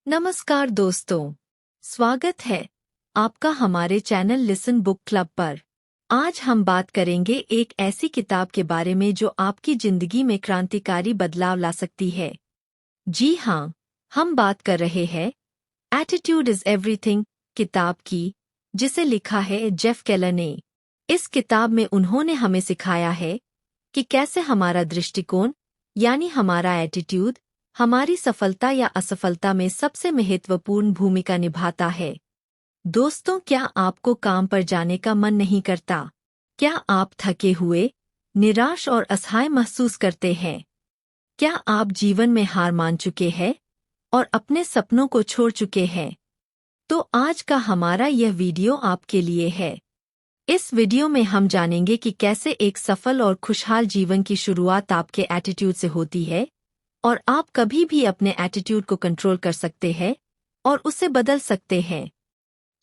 नमस्कार दोस्तों, स्वागत है आपका हमारे चैनल लिसन बुक क्लब पर। आज हम बात करेंगे एक ऐसी किताब के बारे में जो आपकी जिंदगी में क्रांतिकारी बदलाव ला सकती है। जी हाँ, हम बात कर रहे हैं एटीट्यूड इज एवरीथिंग किताब की, जिसे लिखा है जेफ केलर ने। इस किताब में उन्होंने हमें सिखाया है कि कैसे हमारा दृष्टिकोण यानी हमारा एटीट्यूड हमारी सफलता या असफलता में सबसे महत्वपूर्ण भूमिका निभाता है। दोस्तों, क्या आपको काम पर जाने का मन नहीं करता? क्या आप थके हुए, निराश और असहाय महसूस करते हैं? क्या आप जीवन में हार मान चुके हैं और अपने सपनों को छोड़ चुके हैं? तो आज का हमारा यह वीडियो आपके लिए है। इस वीडियो में हम जानेंगे कि कैसे एक सफल और खुशहाल जीवन की शुरुआत आपके एटीट्यूड से होती है और आप कभी भी अपने एटीट्यूड को कंट्रोल कर सकते हैं और उसे बदल सकते हैं।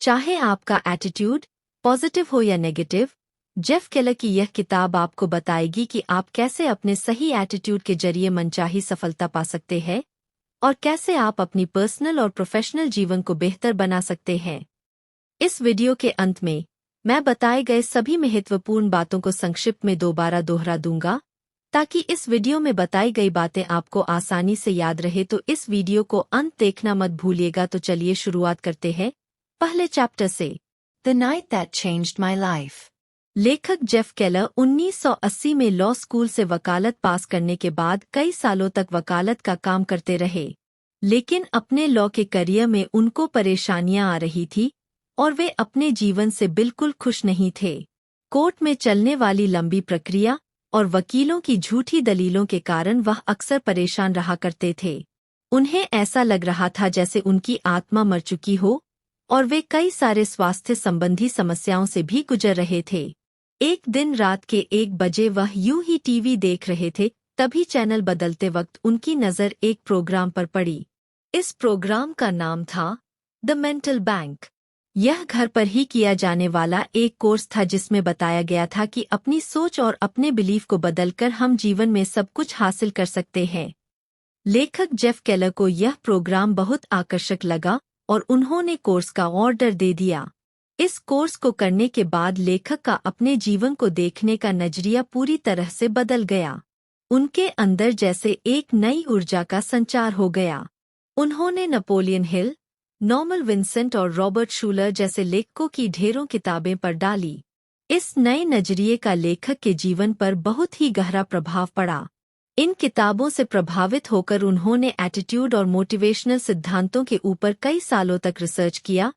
चाहे आपका एटीट्यूड पॉजिटिव हो या नेगेटिव, जेफ केलर की यह किताब आपको बताएगी कि आप कैसे अपने सही एटीट्यूड के जरिए मनचाही सफलता पा सकते हैं और कैसे आप अपनी पर्सनल और प्रोफेशनल जीवन को बेहतर बना सकते हैं। इस वीडियो के अंत में मैं बताए गए सभी महत्वपूर्ण बातों को संक्षिप्त में दोबारा दोहरा दूंगा ताकि इस वीडियो में बताई गई बातें आपको आसानी से याद रहे। तो इस वीडियो को अंत देखना मत भूलिएगा। तो चलिए शुरुआत करते हैं पहले चैप्टर से, the night that changed my life. लेखक जेफ केलर 1980 में लॉ स्कूल से वकालत पास करने के बाद कई सालों तक वकालत का काम करते रहे, लेकिन अपने लॉ के करियर में उनको परेशानियां आ रही थी और वे अपने जीवन से बिल्कुल खुश नहीं थे। कोर्ट में चलने वाली लंबी प्रक्रिया और वकीलों की झूठी दलीलों के कारण वह अक्सर परेशान रहा करते थे। उन्हें ऐसा लग रहा था जैसे उनकी आत्मा मर चुकी हो और वे कई सारे स्वास्थ्य संबंधी समस्याओं से भी गुजर रहे थे। एक दिन रात के 1 बजे वह यूं ही टीवी देख रहे थे, तभी चैनल बदलते वक्त उनकी नज़र एक प्रोग्राम पर पड़ी। इस प्रोग्राम का नाम था द मेंटल बैंक। यह घर पर ही किया जाने वाला एक कोर्स था जिसमें बताया गया था कि अपनी सोच और अपने बिलीफ को बदलकर हम जीवन में सब कुछ हासिल कर सकते हैं। लेखक जेफ केलर को यह प्रोग्राम बहुत आकर्षक लगा और उन्होंने कोर्स का ऑर्डर दे दिया। इस कोर्स को करने के बाद लेखक का अपने जीवन को देखने का नजरिया पूरी तरह से बदल गया। उनके अंदर जैसे एक नई ऊर्जा का संचार हो गया। उन्होंने नेपोलियन हिल, नॉर्मन विंसेंट और रॉबर्ट शूलर जैसे लेखकों की ढेरों किताबें पढ़ डाली। इस नए नजरिए का लेखक के जीवन पर बहुत ही गहरा प्रभाव पड़ा। इन किताबों से प्रभावित होकर उन्होंने एटीट्यूड और मोटिवेशनल सिद्धांतों के ऊपर कई सालों तक रिसर्च किया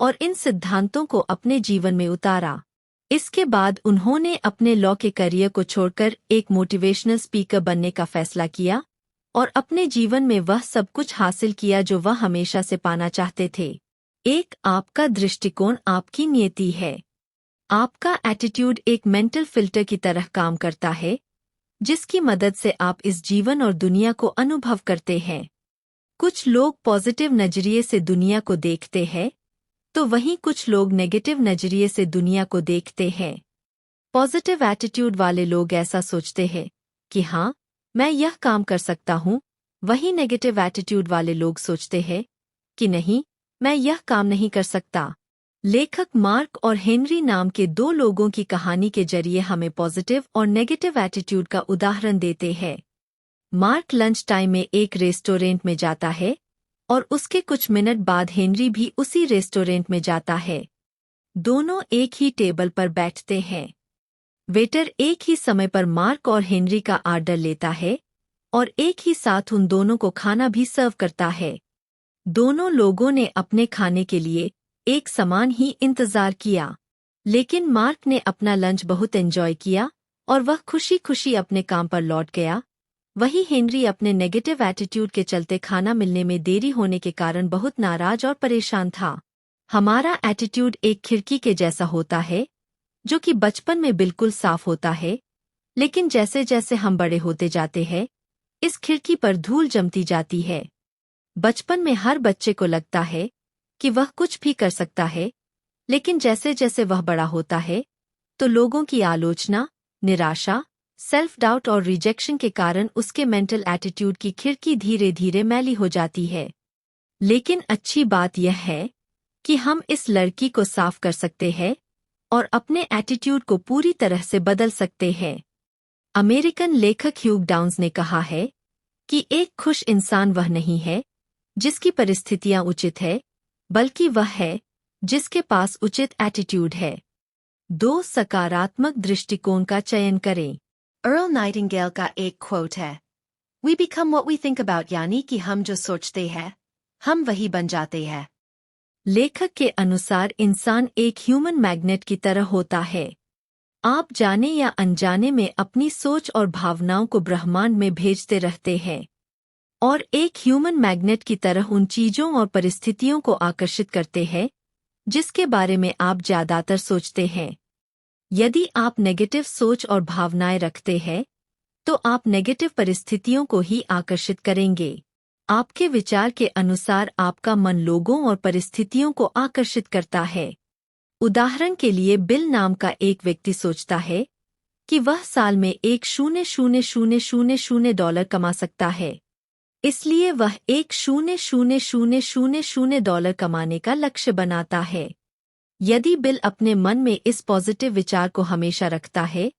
और इन सिद्धांतों को अपने जीवन में उतारा। इसके बाद उन्होंने अपने लॉ के करियर को छोड़कर एक मोटिवेशनल स्पीकर बनने का फैसला किया और अपने जीवन में वह सब कुछ हासिल किया जो वह हमेशा से पाना चाहते थे। एक आपका दृष्टिकोण आपकी नियति है। आपका एटीट्यूड एक मेंटल फिल्टर की तरह काम करता है, जिसकी मदद से आप इस जीवन और दुनिया को अनुभव करते हैं। कुछ लोग पॉजिटिव नजरिए से दुनिया को देखते हैं, तो वहीं कुछ लोग नेगेटिव नजरिए से दुनिया को देखते हैं। पॉजिटिव एटीट्यूड वाले लोग ऐसा सोचते हैं कि हाँ, मैं यह काम कर सकता हूँ, वहीं नेगेटिव एटीट्यूड वाले लोग सोचते हैं कि नहीं, मैं यह काम नहीं कर सकता। लेखक मार्क और हेनरी नाम के 2 लोगों की कहानी के जरिए हमें पॉजिटिव और नेगेटिव एटीट्यूड का उदाहरण देते हैं। मार्क लंच टाइम में एक रेस्टोरेंट में जाता है और उसके कुछ मिनट बाद हेनरी भी उसी रेस्टोरेंट में जाता है। दोनों एक ही टेबल पर बैठते हैं। वेटर एक ही समय पर मार्क और हेनरी का ऑर्डर लेता है और एक ही साथ उन दोनों को खाना भी सर्व करता है। दोनों लोगों ने अपने खाने के लिए एक समान ही इंतजार किया, लेकिन मार्क ने अपना लंच बहुत एंजॉय किया और वह खुशी खुशी अपने काम पर लौट गया। वही हेनरी अपने नेगेटिव एटीट्यूड के चलते खाना मिलने में देरी होने के कारण बहुत नाराज और परेशान था। हमारा एटीट्यूड एक खिड़की के जैसा होता है जो कि बचपन में बिल्कुल साफ होता है, लेकिन जैसे जैसे हम बड़े होते जाते हैं इस खिड़की पर धूल जमती जाती है। बचपन में हर बच्चे को लगता है कि वह कुछ भी कर सकता है, लेकिन जैसे जैसे वह बड़ा होता है तो लोगों की आलोचना, निराशा, सेल्फ डाउट और रिजेक्शन के कारण उसके मेंटल एटीट्यूड की खिड़की धीरे धीरे मैली हो जाती है। लेकिन अच्छी बात यह है कि हम इस लड़की को साफ कर सकते हैं और अपने एटीट्यूड को पूरी तरह से बदल सकते हैं। अमेरिकन लेखक ह्यूग डाउन्स ने कहा है कि एक खुश इंसान वह नहीं है जिसकी परिस्थितियां उचित है, बल्कि वह है जिसके पास उचित एटीट्यूड है। 2 सकारात्मक दृष्टिकोण का चयन करें। अर्ल नाइटिंगेल का एक क्वोट है, "We become what we think about", यानी कि हम जो सोचते हैं हम वही बन जाते हैं। लेखक के अनुसार इंसान एक ह्यूमन मैग्नेट की तरह होता है। आप जाने या अनजाने में अपनी सोच और भावनाओं को ब्रह्मांड में भेजते रहते हैं और एक ह्यूमन मैग्नेट की तरह उन चीजों और परिस्थितियों को आकर्षित करते हैं जिसके बारे में आप ज्यादातर सोचते हैं। यदि आप नेगेटिव सोच और भावनाएं रखते हैं तो आप नेगेटिव परिस्थितियों को ही आकर्षित करेंगे। आपके विचार के अनुसार आपका मन लोगों और परिस्थितियों को आकर्षित करता है। उदाहरण के लिए बिल नाम का एक व्यक्ति सोचता है कि वह साल में $1,000,000 कमा सकता है, इसलिए वह $1,000,000 कमाने का लक्ष्य बनाता है। यदि बिल अपने मन में इस पॉजिटिव विचार को हमेशा रखता है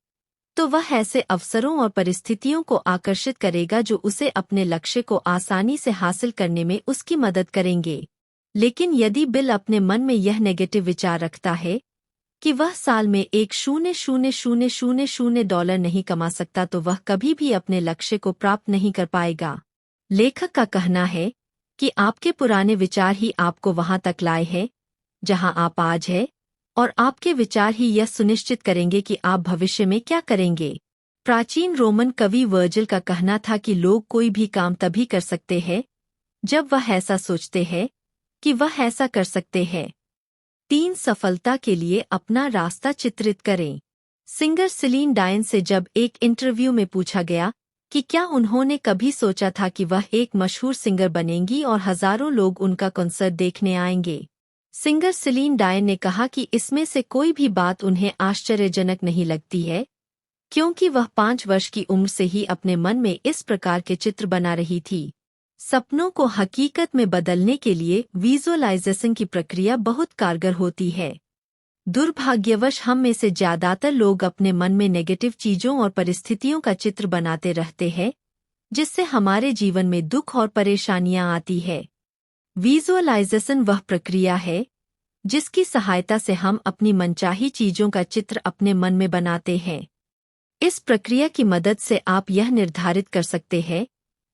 तो वह ऐसे अवसरों और परिस्थितियों को आकर्षित करेगा जो उसे अपने लक्ष्य को आसानी से हासिल करने में उसकी मदद करेंगे। लेकिन यदि बिल अपने मन में यह नेगेटिव विचार रखता है कि वह साल में $1,000,000 नहीं कमा सकता तो वह कभी भी अपने लक्ष्य को प्राप्त नहीं कर पाएगा। लेखक का कहना है कि आपके पुराने विचार ही आपको वहां तक लाए हैं जहां आप आज हैं, और आपके विचार ही यह सुनिश्चित करेंगे कि आप भविष्य में क्या करेंगे। प्राचीन रोमन कवि वर्जिल का कहना था कि लोग कोई भी काम तभी कर सकते हैं जब वह ऐसा सोचते हैं कि वह ऐसा कर सकते हैं। 3 सफलता के लिए अपना रास्ता चित्रित करें। सिंगर सिलीन डायन से जब एक इंटरव्यू में पूछा गया कि क्या उन्होंने कभी सोचा था कि वह एक मशहूर सिंगर बनेंगी और हजारों लोग उनका कॉन्सर्ट देखने आएंगे, सिंगर सिलीन डायन ने कहा कि इसमें से कोई भी बात उन्हें आश्चर्यजनक नहीं लगती है, क्योंकि वह 5 वर्ष की उम्र से ही अपने मन में इस प्रकार के चित्र बना रही थी। सपनों को हकीकत में बदलने के लिए विजुअलाइजेशन की प्रक्रिया बहुत कारगर होती है। दुर्भाग्यवश हम में से ज्यादातर लोग अपने मन में नेगेटिव चीजों और परिस्थितियों का चित्र बनाते रहते हैं, जिससे हमारे जीवन में दुख और परेशानियां आती है। विजुअलाइजेशन वह प्रक्रिया है जिसकी सहायता से हम अपनी मनचाही चीजों का चित्र अपने मन में बनाते हैं। इस प्रक्रिया की मदद से आप यह निर्धारित कर सकते हैं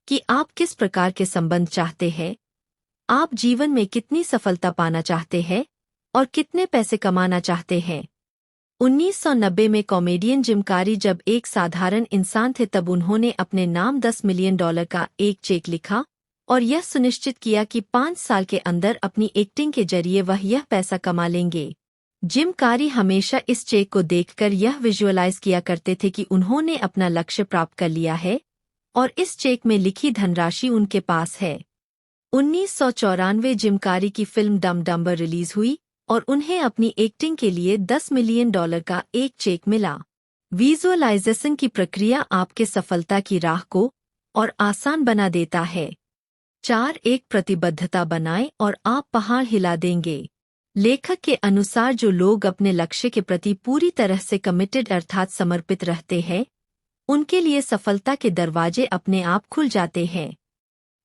कि आप किस प्रकार के संबंध चाहते हैं, आप जीवन में कितनी सफलता पाना चाहते हैं और कितने पैसे कमाना चाहते हैं। 1990 में कॉमेडियन जिम कैरी जब एक साधारण इंसान थे तब उन्होंने अपने नाम $10 मिलियन का एक चेक लिखा और यह सुनिश्चित किया कि 5 साल के अंदर अपनी एक्टिंग के जरिए वह यह पैसा कमा लेंगे। जिम कैरी हमेशा इस चेक को देखकर यह विजुअलाइज किया करते थे कि उन्होंने अपना लक्ष्य प्राप्त कर लिया है और इस चेक में लिखी धनराशि उनके पास है। 1994 जिम कैरी की फिल्म डम डम्बर रिलीज हुई और उन्हें अपनी एक्टिंग के लिए $10 मिलियन का एक चेक मिला। विजुअलाइजेशन की प्रक्रिया आपके सफलता की राह को और आसान बना देता है। 4 एक प्रतिबद्धता बनाएं और आप पहाड़ हिला देंगे। लेखक के अनुसार जो लोग अपने लक्ष्य के प्रति पूरी तरह से कमिटेड अर्थात समर्पित रहते हैं, उनके लिए सफलता के दरवाजे अपने आप खुल जाते हैं।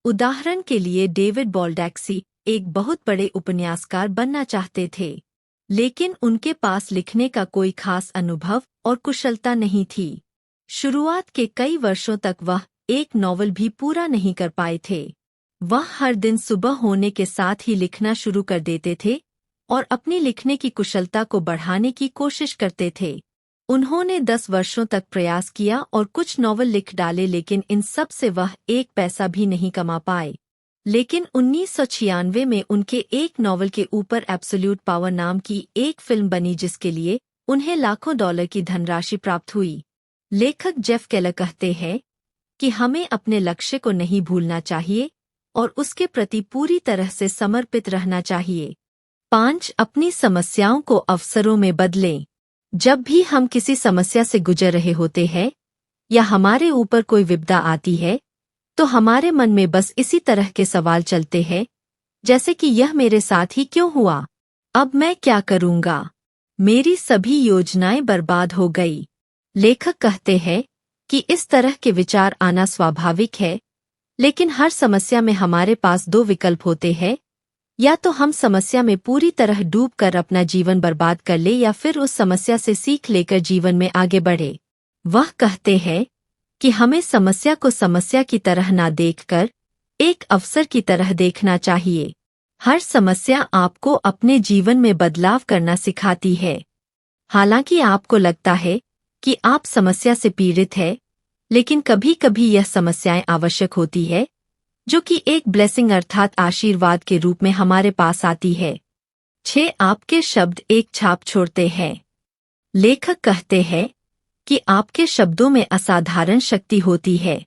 उदाहरण के लिए डेविड बॉल्डैक्सी एक बहुत बड़े उपन्यासकार बनना चाहते थे, लेकिन उनके पास लिखने का कोई खास अनुभव और कुशलता नहीं थी। शुरुआत के कई वर्षों तक वह एक नॉवल भी पूरा नहीं कर पाए थे। वह हर दिन सुबह होने के साथ ही लिखना शुरू कर देते थे और अपनी लिखने की कुशलता को बढ़ाने की कोशिश करते थे। उन्होंने 10 वर्षों तक प्रयास किया और कुछ नॉवल लिख डाले, लेकिन इन सब से वह एक पैसा भी नहीं कमा पाए। लेकिन 1996 में उनके एक नॉवल के ऊपर एब्सोल्यूट पावर नाम की एक फिल्म बनी जिसके लिए उन्हें लाखों डॉलर की धनराशि प्राप्त हुई। लेखक जेफ केलर कहते हैं कि हमें अपने लक्ष्य को नहीं भूलना चाहिए और उसके प्रति पूरी तरह से समर्पित रहना चाहिए। 5 अपनी समस्याओं को अवसरों में बदलें। जब भी हम किसी समस्या से गुजर रहे होते हैं या हमारे ऊपर कोई विपदा आती है, तो हमारे मन में बस इसी तरह के सवाल चलते हैं जैसे कि यह मेरे साथ ही क्यों हुआ? अब मैं क्या करूंगा? मेरी सभी योजनाएं बर्बाद हो गई। लेखक कहते हैं कि इस तरह के विचार आना स्वाभाविक है, लेकिन हर समस्या में हमारे पास दो विकल्प होते हैं। या तो हम समस्या में पूरी तरह डूब कर अपना जीवन बर्बाद कर ले या फिर उस समस्या से सीख लेकर जीवन में आगे बढ़े। वह कहते हैं कि हमें समस्या को समस्या की तरह ना देखकर एक अवसर की तरह देखना चाहिए। हर समस्या आपको अपने जीवन में बदलाव करना सिखाती है। हालांकि आपको लगता है कि आप समस्या से पीड़ित हैं, लेकिन कभी-कभी यह समस्याएं आवश्यक होती है, जो कि एक ब्लेसिंग अर्थात आशीर्वाद के रूप में हमारे पास आती है। 6 आपके शब्द एक छाप छोड़ते हैं। लेखक कहते हैं कि आपके शब्दों में असाधारण शक्ति होती है।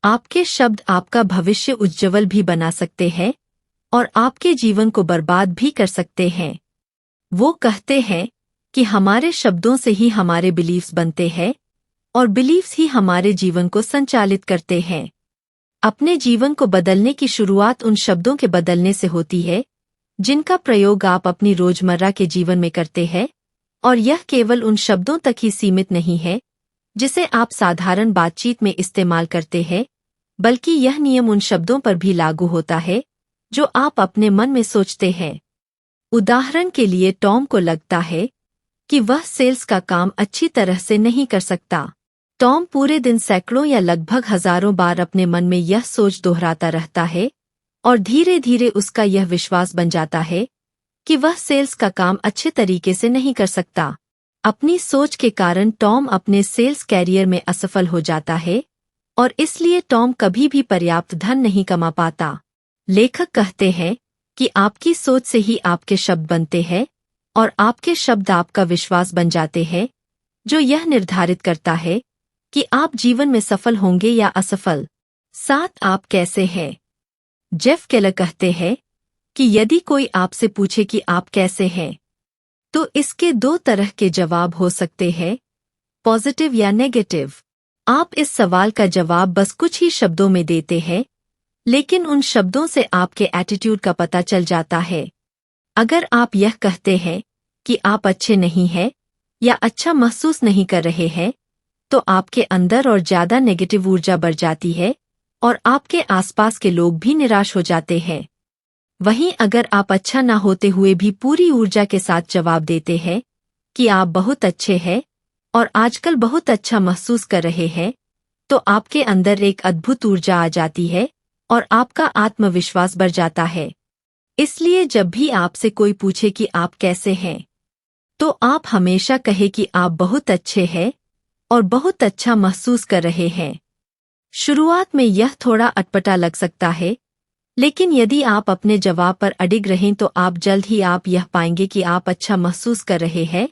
आपके शब्द आपका भविष्य उज्ज्वल भी बना सकते हैं और आपके जीवन को बर्बाद भी कर सकते हैं। वो कहते हैं कि हमारे शब्दों से ही हमारे बिलीफ्स बनते हैं और बिलीफ्स ही हमारे जीवन को संचालित करते हैं। अपने जीवन को बदलने की शुरुआत उन शब्दों के बदलने से होती है जिनका प्रयोग आप अपनी रोजमर्रा के जीवन में करते हैं, और यह केवल उन शब्दों तक ही सीमित नहीं है जिसे आप साधारण बातचीत में इस्तेमाल करते हैं, बल्कि यह नियम उन शब्दों पर भी लागू होता है जो आप अपने मन में सोचते हैं। उदाहरण के लिए टॉम को लगता है कि वह सेल्स का काम अच्छी तरह से नहीं कर सकता। टॉम पूरे दिन सैकड़ों या लगभग हजारों बार अपने मन में यह सोच दोहराता रहता है और धीरे धीरे उसका यह विश्वास बन जाता है कि वह सेल्स का काम अच्छे तरीके से नहीं कर सकता। अपनी सोच के कारण टॉम अपने सेल्स कैरियर में असफल हो जाता है और इसलिए टॉम कभी भी पर्याप्त धन नहीं कमा पाता। लेखक कहते हैं कि आपकी सोच से ही आपके शब्द बनते हैं और आपके शब्द आपका विश्वास बन जाते हैं, जो यह निर्धारित करता है कि आप जीवन में सफल होंगे या असफल। 7 आप कैसे हैं? जेफ केलर कहते हैं कि यदि कोई आपसे पूछे कि आप कैसे हैं, तो इसके 2 तरह के जवाब हो सकते हैं, पॉजिटिव या नेगेटिव। आप इस सवाल का जवाब बस कुछ ही शब्दों में देते हैं, लेकिन उन शब्दों से आपके एटीट्यूड का पता चल जाता है। अगर आप यह कहते हैं कि आप अच्छे नहीं हैं या अच्छा महसूस नहीं कर रहे हैं, तो आपके अंदर और ज्यादा नेगेटिव ऊर्जा बढ़ जाती है और आपके आसपास के लोग भी निराश हो जाते हैं। वहीं अगर आप अच्छा ना होते हुए भी पूरी ऊर्जा के साथ जवाब देते हैं कि आप बहुत अच्छे हैं और आजकल बहुत अच्छा महसूस कर रहे हैं, तो आपके अंदर एक अद्भुत ऊर्जा आ जाती है और आपका आत्मविश्वास बढ़ जाता है। इसलिए जब भी आपसे कोई पूछे कि आप कैसे हैं, तो आप हमेशा कहे कि आप बहुत अच्छे हैं और बहुत अच्छा महसूस कर रहे हैं। शुरुआत में यह थोड़ा अटपटा लग सकता है, लेकिन यदि आप अपने जवाब पर अडिग रहें तो आप जल्द ही आप यह पाएंगे कि आप अच्छा महसूस कर रहे हैं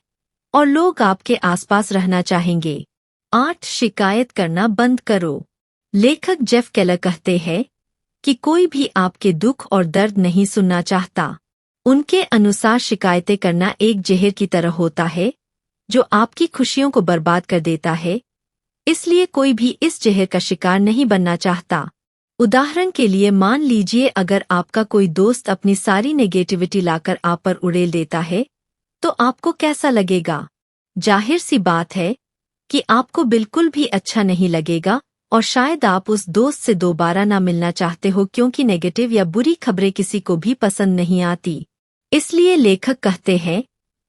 और लोग आपके आसपास रहना चाहेंगे। 8 शिकायत करना बंद करो। लेखक जेफ केलर कहते हैं कि कोई भी आपके दुख और दर्द नहीं सुनना चाहता। उनके अनुसार शिकायतें करना एक जहर की तरह होता है जो आपकी खुशियों को बर्बाद कर देता है, इसलिए कोई भी इस जहर का शिकार नहीं बनना चाहता। उदाहरण के लिए मान लीजिए अगर आपका कोई दोस्त अपनी सारी नेगेटिविटी लाकर आप पर उड़ेल देता है, तो आपको कैसा लगेगा? जाहिर सी बात है कि आपको बिल्कुल भी अच्छा नहीं लगेगा और शायद आप उस दोस्त से दोबारा ना मिलना चाहते हो, क्योंकि नेगेटिव या बुरी खबरें किसी को भी पसंद नहीं आती। इसलिए लेखक कहते हैं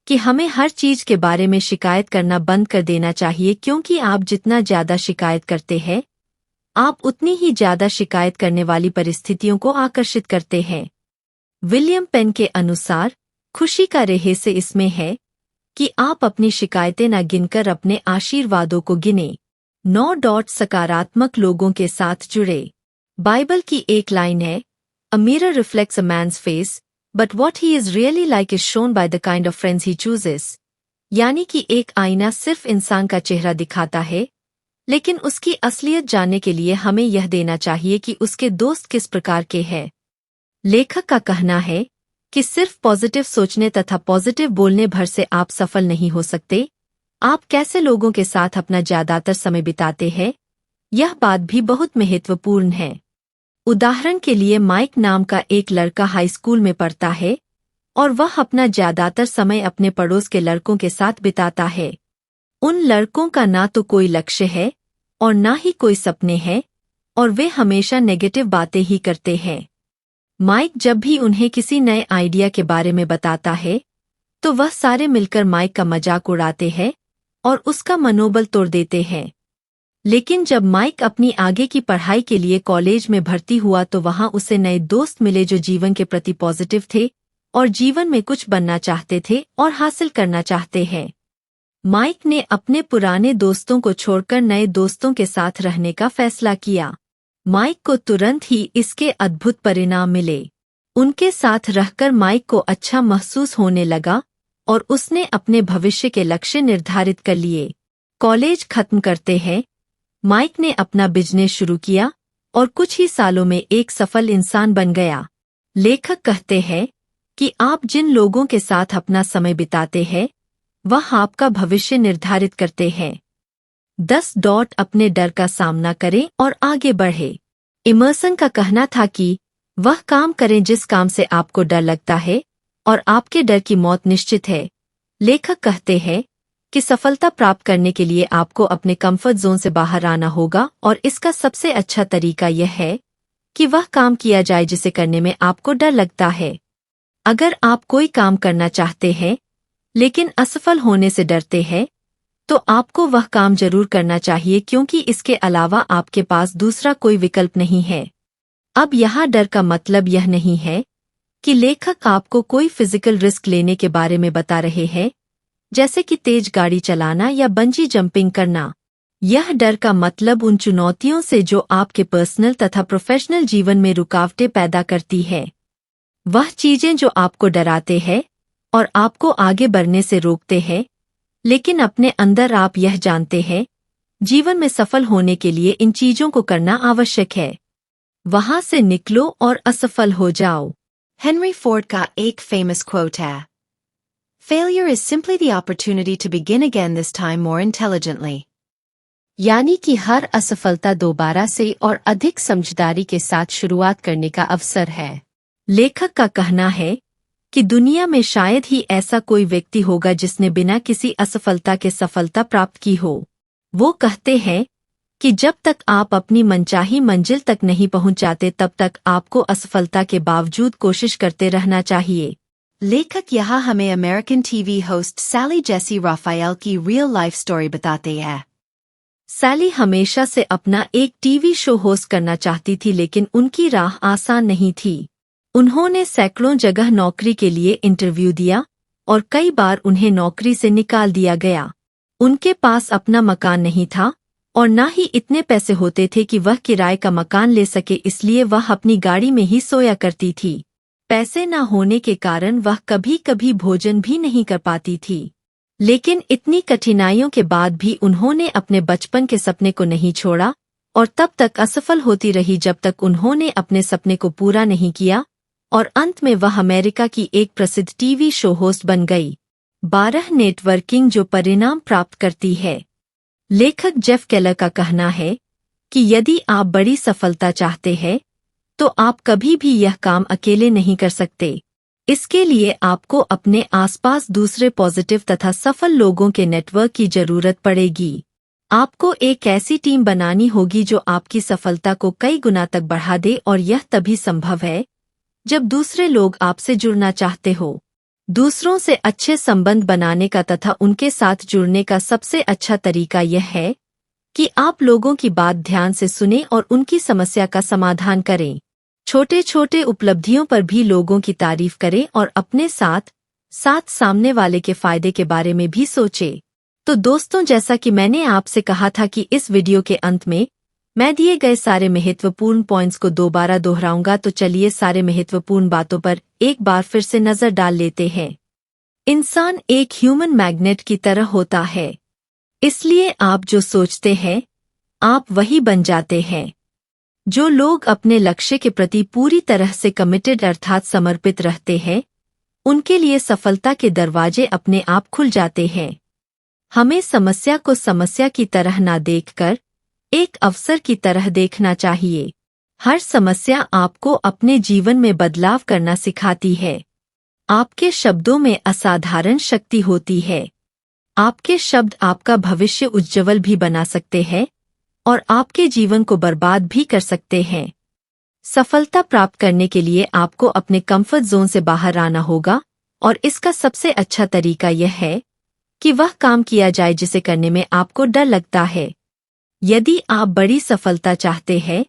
कि हमें हर चीज के बारे में शिकायत करना बंद कर देना चाहिए, क्योंकि आप जितना ज्यादा शिकायत करते हैं, आप उतनी ही ज्यादा शिकायत करने वाली परिस्थितियों को आकर्षित करते हैं। विलियम पेन के अनुसार खुशी का रहस्य इसमें है कि आप अपनी शिकायतें न गिनकर अपने आशीर्वादों को गिने। 9 सकारात्मक लोगों के साथ जुड़े। बाइबल की एक लाइन है, a mirror reflects a man's face, but what he is really like is shown by the kind of friends he chooses. यानी कि एक आईना सिर्फ इंसान का चेहरा दिखाता है, लेकिन उसकी असलियत जानने के लिए हमें यह देना चाहिए कि उसके दोस्त किस प्रकार के हैं। लेखक का कहना है कि सिर्फ पॉजिटिव सोचने तथा पॉजिटिव बोलने भर से आप सफल नहीं हो सकते। आप कैसे लोगों के साथ अपना ज्यादातर समय बिताते हैं, यह बात भी बहुत महत्वपूर्ण है। उदाहरण के लिए माइक नाम का एक लड़का हाई स्कूल में पढ़ता है और वह अपना ज्यादातर समय अपने पड़ोस के लड़कों के साथ बिताता है। उन लड़कों का ना तो कोई लक्ष्य है और ना ही कोई सपने हैं और वे हमेशा नेगेटिव बातें ही करते हैं। माइक जब भी उन्हें किसी नए आइडिया के बारे में बताता है तो वह सारे मिलकर माइक का मजाक उड़ाते हैं और उसका मनोबल तोड़ देते हैं। लेकिन जब माइक अपनी आगे की पढ़ाई के लिए कॉलेज में भर्ती हुआ तो वहां उसे नए दोस्त मिले जो जीवन के प्रति पॉजिटिव थे और जीवन में कुछ बनना चाहते थे और हासिल करना चाहते हैं। माइक ने अपने पुराने दोस्तों को छोड़कर नए दोस्तों के साथ रहने का फैसला किया। माइक को तुरंत ही इसके अद्भुत परिणाम मिले। उनके साथ रहकर माइक को अच्छा महसूस होने लगा और उसने अपने भविष्य के लक्ष्य निर्धारित कर लिए। कॉलेज खत्म करते हैं माइक ने अपना बिजनेस शुरू किया और कुछ ही सालों में एक सफल इंसान बन गया। लेखक कहते हैं कि आप जिन लोगों के साथ अपना समय बिताते हैं वह आपका भविष्य निर्धारित करते हैं। 10 अपने डर का सामना करें और आगे बढ़े। इमर्सन का कहना था कि वह काम करें जिस काम से आपको डर लगता है और आपके डर की मौत निश्चित है। लेखक कहते हैं कि सफलता प्राप्त करने के लिए आपको अपने कंफर्ट जोन से बाहर आना होगा और इसका सबसे अच्छा तरीका यह है कि वह काम किया जाए जिसे करने में आपको डर लगता है। अगर आप कोई काम करना चाहते हैं लेकिन असफल होने से डरते हैं तो आपको वह काम जरूर करना चाहिए क्योंकि इसके अलावा आपके पास दूसरा कोई विकल्प नहीं है। अब यहाँ डर का मतलब यह नहीं है कि लेखक आपको कोई फिजिकल रिस्क लेने के बारे में बता रहे हैं जैसे कि तेज गाड़ी चलाना या बंजी जंपिंग करना। यह डर का मतलब उन चुनौतियों से जो आपके पर्सनल तथा प्रोफेशनल जीवन में रुकावटें पैदा करती है। वह चीजें जो आपको डराते हैं और आपको आगे बढ़ने से रोकते हैं, लेकिन अपने अंदर आप यह जानते हैं जीवन में सफल होने के लिए इन चीजों को करना आवश्यक है। वहां से निकलो और असफल हो जाओ। हेनरी फोर्ड का एक फेमस क्वोट है, Failure is simply the opportunity to begin again, this time more intelligently. यानी कि हर असफलता दोबारा से और अधिक समझदारी के साथ शुरुआत करने का अवसर है। लेखक का कहना है कि दुनिया में शायद ही ऐसा कोई व्यक्ति होगा जिसने बिना किसी असफलता के सफलता प्राप्त की हो। वो कहते हैं कि जब तक आप अपनी मनचाही मंजिल तक नहीं पहुंच जाते तब तक आपको असफलता के बावजूद कोशिश करते रहना चाहिए। लेखक यहाँ हमें अमेरिकन टीवी होस्ट सैली जेसी राफेल की रियल लाइफ स्टोरी बताते हैं। सैली हमेशा से अपना एक टीवी शो होस्ट करना चाहती थी लेकिन उनकी राह आसान नहीं थी। उन्होंने सैकड़ों जगह नौकरी के लिए इंटरव्यू दिया और कई बार उन्हें नौकरी से निकाल दिया गया। उनके पास अपना मकान नहीं था और न ही इतने पैसे होते थे कि वह किराए का मकान ले सके, इसलिए वह अपनी गाड़ी में ही सोया करती थी। पैसे न होने के कारण वह कभी कभी भोजन भी नहीं कर पाती थी। लेकिन इतनी कठिनाइयों के बाद भी उन्होंने अपने बचपन के सपने को नहीं छोड़ा और तब तक असफल होती रही जब तक उन्होंने अपने सपने को पूरा नहीं किया और अंत में वह अमेरिका की एक प्रसिद्ध टीवी शो होस्ट बन गई। 12 नेटवर्किंग जो परिणाम प्राप्त करती है। लेखक जेफ केलर का कहना है कि यदि आप बड़ी सफलता चाहते हैं तो आप कभी भी यह काम अकेले नहीं कर सकते। इसके लिए आपको अपने आसपास दूसरे पॉजिटिव तथा सफल लोगों के नेटवर्क की जरूरत पड़ेगी। आपको एक ऐसी टीम बनानी होगी जो आपकी सफलता को कई गुना तक बढ़ा दे और यह तभी संभव है जब दूसरे लोग आपसे जुड़ना चाहते हो। दूसरों से अच्छे संबंध बनाने का तथा उनके साथ जुड़ने का सबसे अच्छा तरीका यह है कि आप लोगों की बात ध्यान से सुनें और उनकी समस्या का समाधान करें। छोटे छोटे उपलब्धियों पर भी लोगों की तारीफ करें और अपने साथ सामने वाले के फायदे के बारे में भी सोचें। तो दोस्तों, जैसा कि मैंने आपसे कहा था कि इस वीडियो के अंत में मैं दिए गए सारे महत्वपूर्ण पॉइंट्स को दोबारा दोहराऊंगा, तो चलिए सारे महत्वपूर्ण बातों पर एक बार फिर से नजर डाल लेते हैं। इंसान एक ह्यूमन मैग्नेट की तरह होता है, इसलिए आप जो सोचते हैं आप वही बन जाते हैं। जो लोग अपने लक्ष्य के प्रति पूरी तरह से कमिटेड अर्थात समर्पित रहते हैं उनके लिए सफलता के दरवाजे अपने आप खुल जाते हैं। हमें समस्या को समस्या की तरह ना देखकर एक अवसर की तरह देखना चाहिए। हर समस्या आपको अपने जीवन में बदलाव करना सिखाती है। आपके शब्दों में असाधारण शक्ति होती है। आपके शब्द आपका भविष्य उज्ज्वल भी बना सकते हैं और आपके जीवन को बर्बाद भी कर सकते हैं। सफलता प्राप्त करने के लिए आपको अपने कंफर्ट जोन से बाहर आना होगा और इसका सबसे अच्छा तरीका यह है कि वह काम किया जाए जिसे करने में आपको डर लगता है। यदि आप बड़ी सफलता चाहते हैं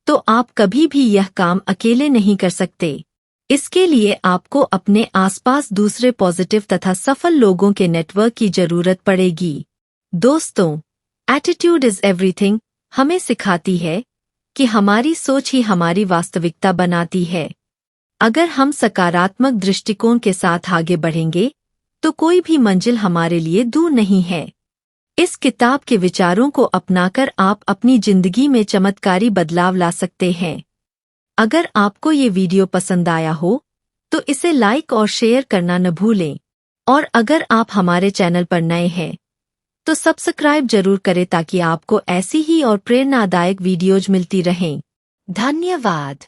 तो आप कभी भी यह काम अकेले नहीं कर सकते। इसके लिए आपको अपने आसपास दूसरे पॉजिटिव तथा सफल लोगों के नेटवर्क की जरूरत पड़ेगी। दोस्तों, एटीट्यूड इज एवरीथिंग हमें सिखाती है कि हमारी सोच ही हमारी वास्तविकता बनाती है। अगर हम सकारात्मक दृष्टिकोण के साथ आगे बढ़ेंगे तो कोई भी मंजिल हमारे लिए दूर नहीं है। इस किताब के विचारों को अपनाकर आप अपनी जिंदगी में चमत्कारी बदलाव ला सकते हैं। अगर आपको ये वीडियो पसंद आया हो तो इसे लाइक और शेयर करना न भूलें। और अगर आप हमारे चैनल पर नए हैं तो सब्सक्राइब जरूर करें ताकि आपको ऐसी ही और प्रेरणादायक वीडियोज मिलती रहें। धन्यवाद।